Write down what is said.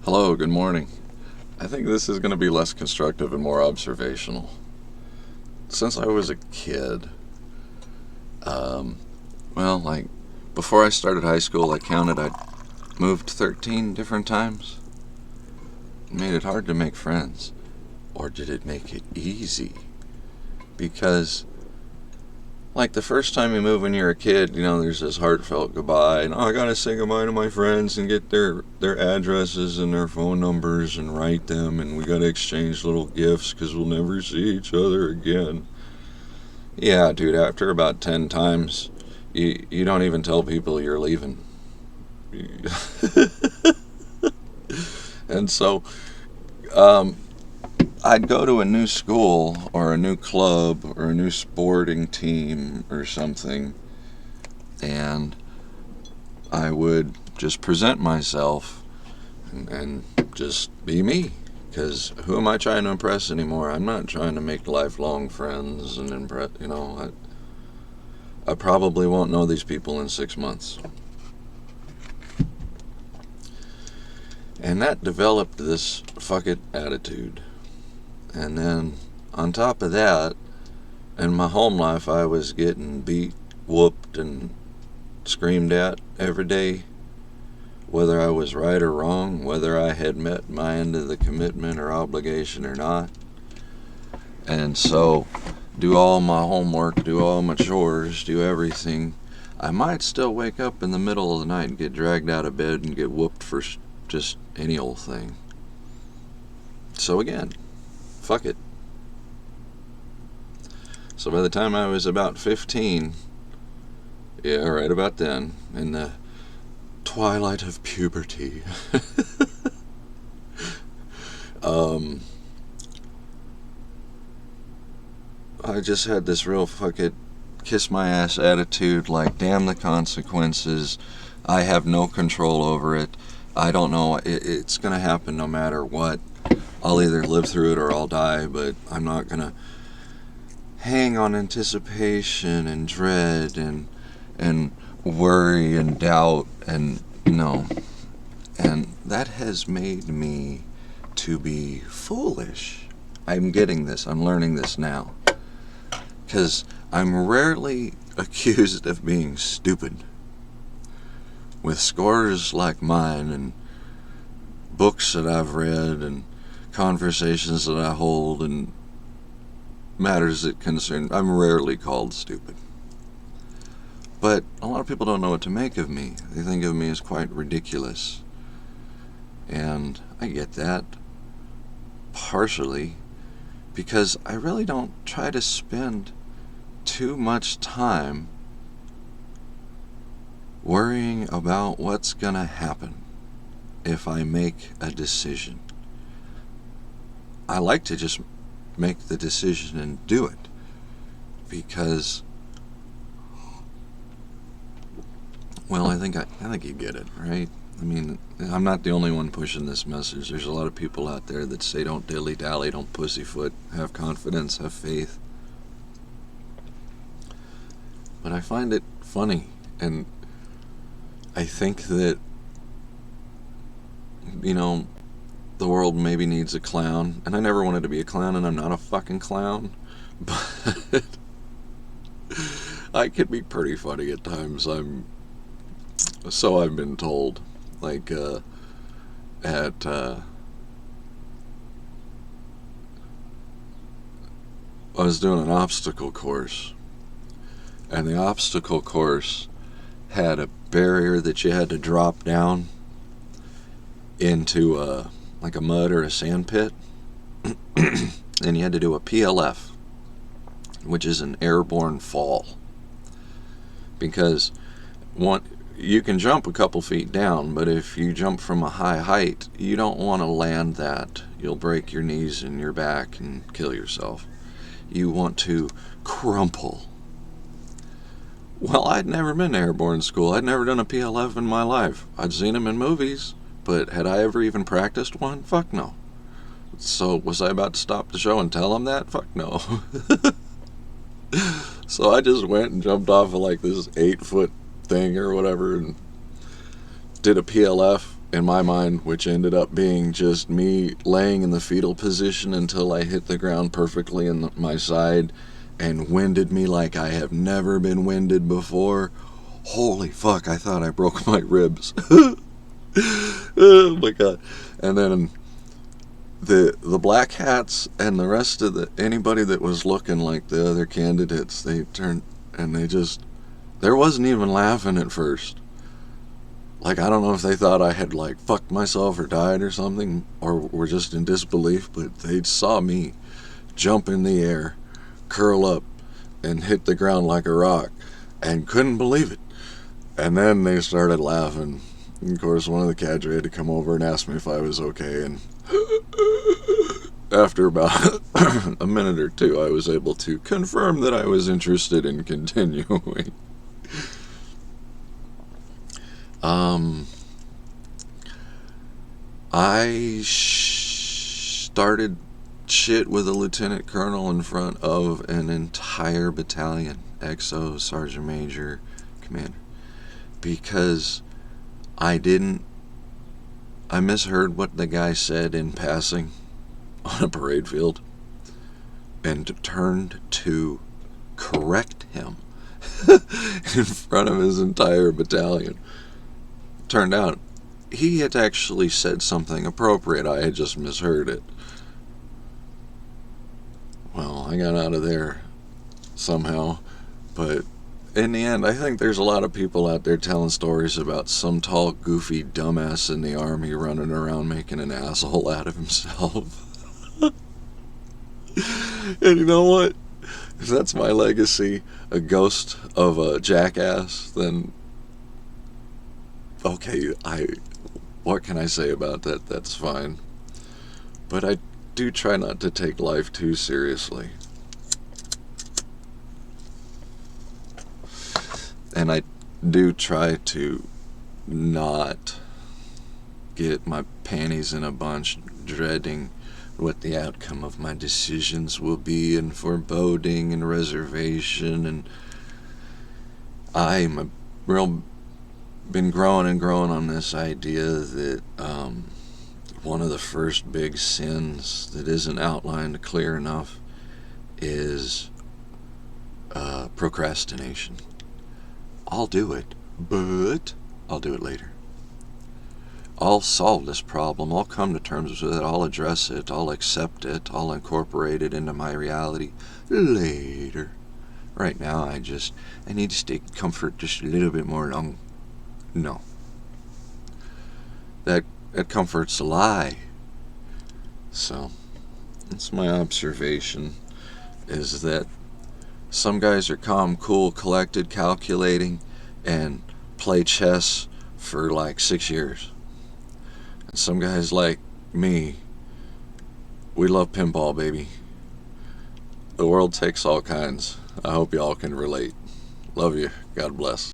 Hello, good morning. I think this is going to be less constructive and more observational. Since I was a kid, um, like before I started high school, I counted I'd moved 13 different times. It made it hard to make friends. Or did it make it easy? Because, like, the first time you move when you're a kid, there's this heartfelt goodbye, and I gotta say goodbye to my friends and get their addresses and their phone numbers and write them, and we gotta exchange little gifts because we'll never see each other again. Yeah, dude, after about 10 times, you don't even tell people you're leaving. And so, um, I'd go to a new school or a new club or a new sporting team or something, and I would just present myself and just be me. Because who am I trying to impress anymore? I'm not trying to make lifelong friends and impress. I probably won't know these people in 6 months. And that developed this fuck it attitude. And then on top of that, in my home life, I was getting beat, whooped, and screamed at every day, whether I was right or wrong, whether I had met my end of the commitment or obligation or not. And so, do all my homework, do all my chores, do everything. I might still wake up in the middle of the night and get dragged out of bed and get whooped for just any old thing. So again, fuck it. So by the time I was about 15, yeah, right about then, in the twilight of puberty, I just had this real fuck it, kiss my ass attitude, like, damn the consequences. I have no control over it. I don't know. It's going to happen no matter what. I'll either live through it or I'll die, but I'm not going to hang on anticipation and dread and worry and doubt and no. And that has made me to be foolish. I'm getting this. I'm learning this now. Because I'm rarely accused of being stupid. With scores like mine and books that I've read and conversations that I hold and matters that concern, I'm rarely called stupid. But a lot of people don't know what to make of me. They think of me as quite ridiculous. And I get that, partially, because I really don't try to spend too much time worrying about what's gonna happen if I make a decision. I like to just make the decision and do it, because, well, I think you get it, right? I mean, I'm not the only one pushing this message. There's a lot of people out there that say don't dilly-dally, don't pussyfoot, have confidence, have faith. But I find it funny, and I think that, the world maybe needs a clown, and I never wanted to be a clown, and I'm not a fucking clown, but I can be pretty funny at times. So I've been told, like, I was doing an obstacle course, and the obstacle course had a barrier that you had to drop down into like a mud or a sand pit, and you had to do a PLF, which is an airborne fall, because you can jump a couple feet down, but if you jump from a high height, you don't want to land that. You'll break your knees and your back and kill yourself. You want to crumple. Well, I'd never been to airborne school. I'd never done a PLF in my life. I'd seen them in movies, but had I ever even practiced one? Fuck no. So was I about to stop the show and tell them that? Fuck no. So I just went and jumped off of like this 8-foot thing or whatever and did a PLF, in my mind, which ended up being just me laying in the fetal position until I hit the ground perfectly in my side and winded me like I have never been winded before. Holy fuck, I thought I broke my ribs. Oh my god. And then the black hats and the rest of the anybody that was looking like the other candidates, they turned and they just, there wasn't even laughing at first. Like, I don't know if they thought I had, like, fucked myself or died or something, or were just in disbelief, but they saw me jump in the air, curl up, and hit the ground like a rock, and couldn't believe it. And then they started laughing. And of course, one of the cadre had to come over and ask me if I was okay, and after about a minute or two, I was able to confirm that I was interested in continuing. I started shit with a lieutenant colonel in front of an entire battalion, XO, sergeant major, commander, because I misheard what the guy said in passing on a parade field and turned to correct him in front of his entire battalion. Turned out he had actually said something appropriate. I had just misheard it. Well, I got out of there somehow, but in the end, I think there's a lot of people out there telling stories about some tall, goofy dumbass in the army running around making an asshole out of himself. And you know what? If that's my legacy, a ghost of a jackass, then okay, what can I say about that? That's fine. But I do try not to take life too seriously. And I do try to not get my panties in a bunch, dreading what the outcome of my decisions will be, and foreboding and reservation. And I'm a real been growing and growing on this idea that one of the first big sins that isn't outlined clear enough is procrastination. I'll do it, but I'll do it later. I'll solve this problem. I'll come to terms with it. I'll address it. I'll accept it. I'll incorporate it into my reality later. Right now, I need to stay comfort just a little bit more long. No. That comfort's a lie. So, that's my observation, is that some guys are calm, cool, collected, calculating, and play chess for like 6 years. And some guys like me, we love pinball, baby. The world takes all kinds. I hope y'all can relate. Love you. God bless.